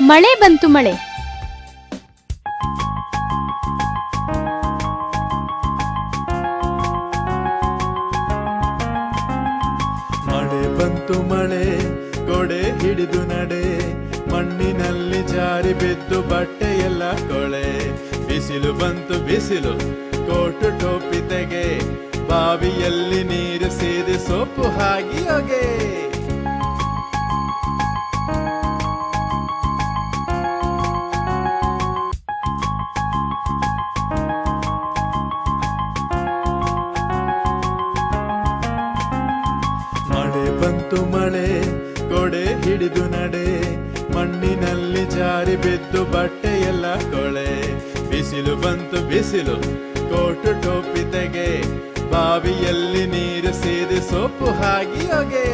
ಮಳೆ ಬಂತು ಮಳೆ. ಮಳೆ ಬಂತು ಮಳೆ, ಕೊಡೆ ಹಿಡಿದು ನಡೆ, ಮಣ್ಣಿನಲ್ಲಿ ಜಾರಿ ಬಿದ್ದು ಬಟ್ಟೆ ಎಲ್ಲ ಕೊಳೆ. ಬಿಸಿಲು ಬಂತು ಬಿಸಿಲು, ಕೋಟು ಟೋಪಿ ತೆಗೆ, ಬಾವಿಯಲ್ಲಿ ನೀರು ಸೇದಿ ಸೊಪ್ಪು ಹಾಕಿ ಹೊಗೆ. ಮಳೆ ಬಂತು ಮಳೆ, ಕೊಡೆ ಹಿಡಿದು ನಡೆ, ಮಣ್ಣಿನಲ್ಲಿ ಜಾರಿ ಬಿದ್ದು ಬಟ್ಟೆ ಎಲ್ಲ ಕೊಳೆ. ಬಿಸಿಲು ಬಂತು ಬಿಸಿಲು, ಕೋಟು ಟೋಪಿ ತೆಗೆ, ಬಾವಿಯಲ್ಲಿ ನೀರು ಸೇದಿ ಸೊಪ್ಪು ಹಾಕಿ ಹೊಗೆ.